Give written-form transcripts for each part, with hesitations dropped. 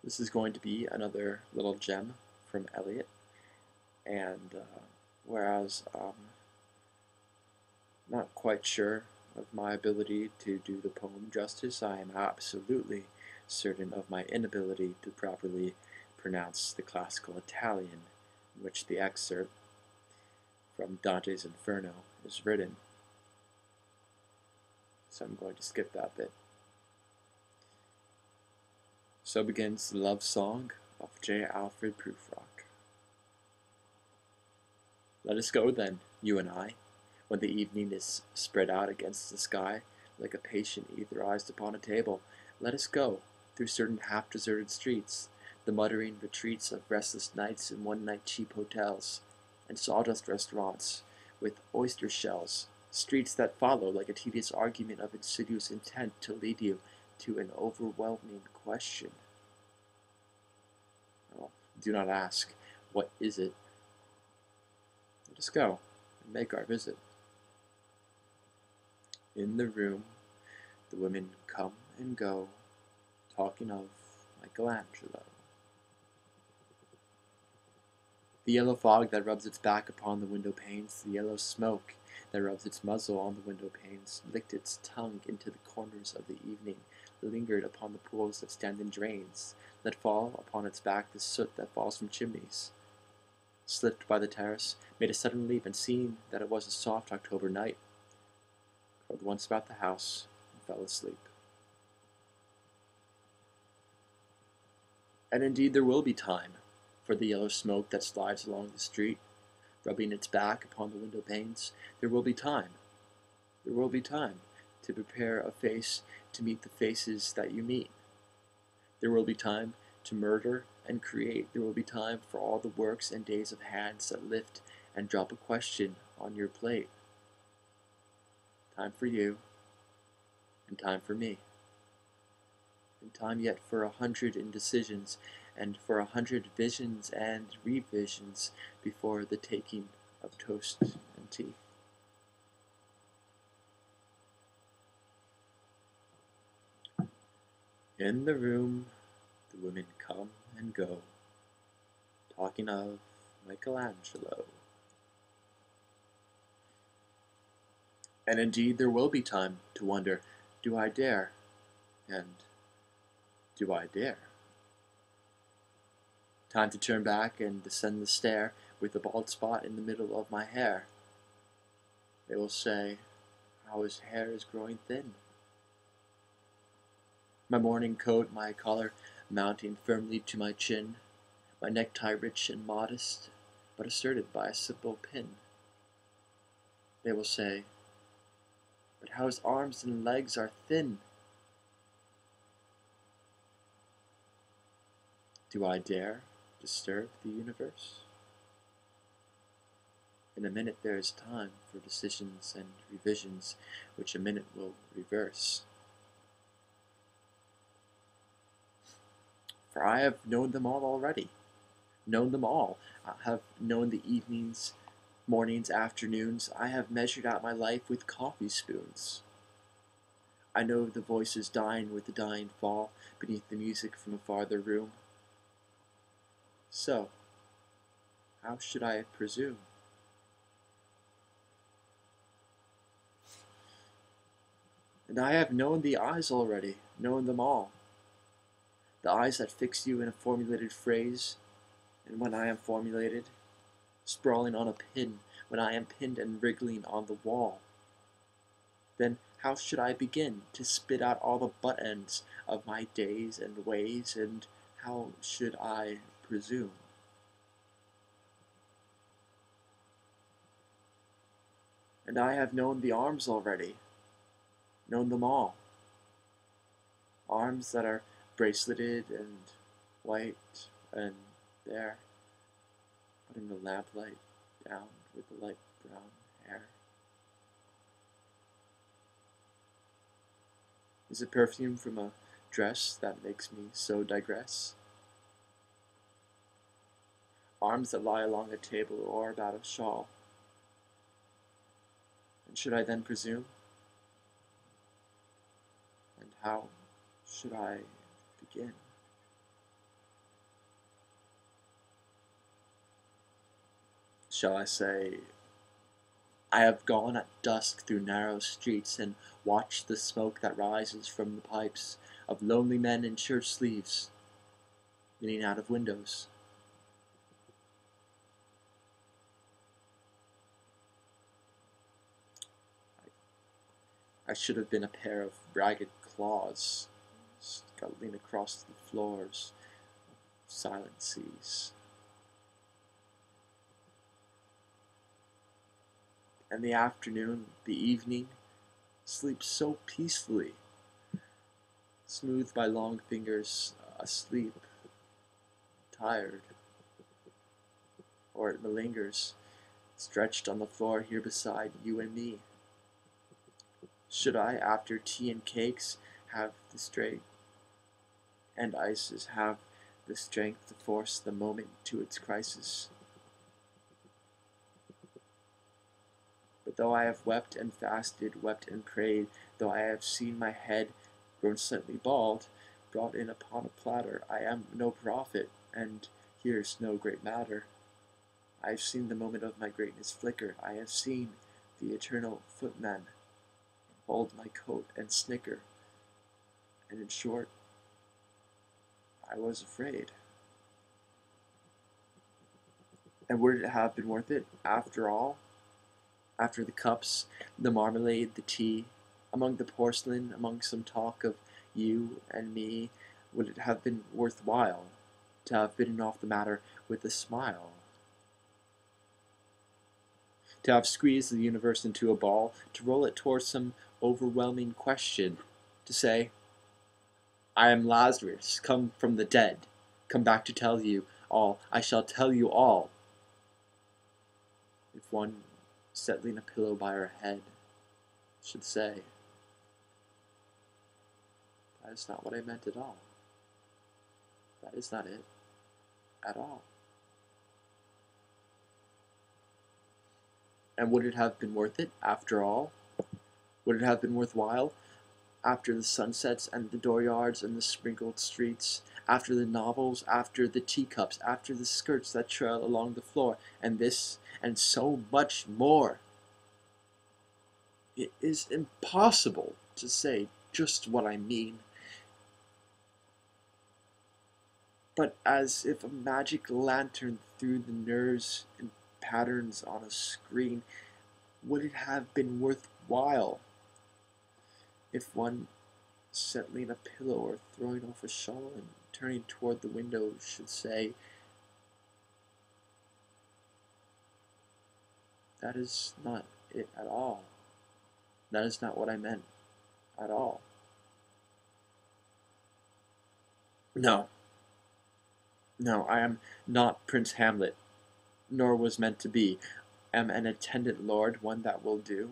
This is going to be another little gem from Eliot, and whereas not quite sure of my ability to do the poem justice, I am absolutely certain of my inability to properly pronounce the classical Italian in which the excerpt from Dante's Inferno is written, so I'm going to skip that bit. So begins the love song of J. Alfred Prufrock. Let us go then, you and I, when the evening is spread out against the sky like a patient etherized upon a table. Let us go through certain half-deserted streets, the muttering retreats of restless nights in one-night cheap hotels, and sawdust restaurants with oyster shells, streets that follow like a tedious argument of insidious intent to lead you to an overwhelming question. Oh, do not ask, what is it? Let us go and make our visit. In the room, the women come and go, talking of Michelangelo. The yellow fog that rubs its back upon the window panes, the yellow smoke that rubs its muzzle on the window panes, licked its tongue into the corners of the evening, lingered upon the pools that stand in drains, let fall upon its back the soot that falls from chimneys, slipped by the terrace, made a sudden leap, and seeing that it was a soft October night, curled once about the house and fell asleep. And indeed there will be time for the yellow smoke that slides along the street, rubbing its back upon the window panes. There will be time. There will be time to prepare a face to meet the faces that you meet. There will be time to murder and create. There will be time for all the works and days of hands that lift and drop a question on your plate. Time for you, and time for me. And time yet for 100 indecisions, and for 100 visions and revisions before the taking of toast and tea. In the room, the women come and go, talking of Michelangelo. And indeed there will be time to wonder, do I dare? And do I dare? Time to turn back and descend the stair with the bald spot in the middle of my hair. They will say, how his hair is growing thin. My morning coat, my collar mounting firmly to my chin, my necktie rich and modest, but asserted by a simple pin. They will say, but how his arms and legs are thin. Do I dare disturb the universe? In a minute there is time for decisions and revisions, which a minute will reverse. For I have known them all already, known them all. I have known the evenings, mornings, afternoons. I have measured out my life with coffee spoons. I know the voices dying with the dying fall beneath the music from a farther room. So, how should I presume? And I have known the eyes already, known them all. The eyes that fix you in a formulated phrase, and when I am formulated, sprawling on a pin, when I am pinned and wriggling on the wall. Then how should I begin to spit out all the butt ends of my days and ways, and how should I presume? And I have known the arms already, known them all. Arms that are braceleted and white and there, putting the lamplight down with the light brown hair. Is it perfume from a dress that makes me so digress? Arms that lie along a table or about a shawl. And should I then presume? And how should I begin? Shall I say, I have gone at dusk through narrow streets and watched the smoke that rises from the pipes of lonely men in shirt sleeves, leaning out of windows. I should have been a pair of ragged claws, scuttling across the floors of silent seas. And the afternoon, the evening, sleeps so peacefully, smoothed by long fingers, asleep, tired, or it malingers, stretched on the floor here beside you and me. Should I, after tea and cakes, have the strength and ices, have the strength to force the moment to its crisis? But though I have wept and fasted, wept and prayed, though I have seen my head grown slightly bald, brought in upon a platter, I am no prophet, and here's no great matter. I have seen the moment of my greatness flicker, I have seen the eternal footman hold my coat and snicker, and in short, I was afraid. And would it have been worth it, after all? After the cups, the marmalade, the tea, among the porcelain, among some talk of you and me, would it have been worthwhile to have bitten off the matter with a smile? To have squeezed the universe into a ball, to roll it towards some overwhelming question, to say, I am Lazarus, come from the dead, come back to tell you all, I shall tell you all. If one settling a pillow by her head should say, that is not what I meant at all. That is not it at all. And would it have been worth it, after all? Would it have been worthwhile, after the sunsets and the dooryards and the sprinkled streets, after the novels, after the teacups, after the skirts that trail along the floor, and this, and so much more? It is impossible to say just what I mean. But as if a magic lantern threw the nerves and patterns on a screen, would it have been worthwhile if one settling a pillow or throwing off a shawl and turning toward the window should say, that is not it at all. That is not what I meant at all. No, I am not Prince Hamlet, nor was meant to be. Am an attendant lord, one that will do,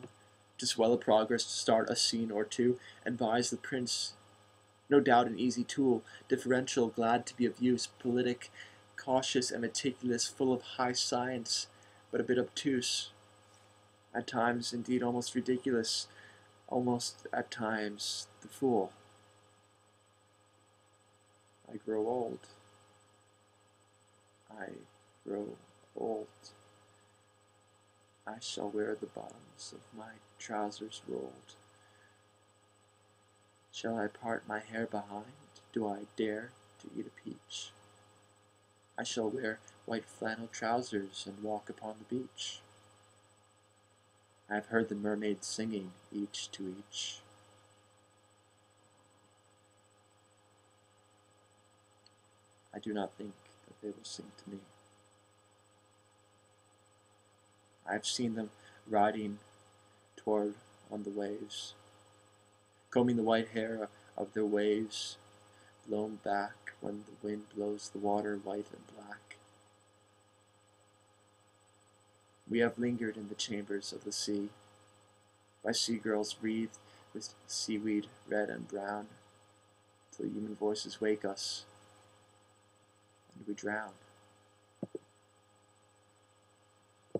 to swell a progress, to start a scene or two, advise the prince, no doubt an easy tool, differential, glad to be of use, politic, cautious and meticulous, full of high science, but a bit obtuse, at times indeed almost ridiculous, almost at times the fool. I grow old. I grow old. I shall wear the bottoms of my trousers rolled. Shall I part my hair behind? Do I dare to eat a peach? I shall wear white flannel trousers and walk upon the beach. I have heard the mermaids singing, each to each. I do not think that they will sing to me. I have seen them riding toward on the waves, combing the white hair of their waves, blown back when the wind blows the water white and black. We have lingered in the chambers of the sea, by sea-girls wreathed with seaweed red and brown, till human voices wake us, and we drown.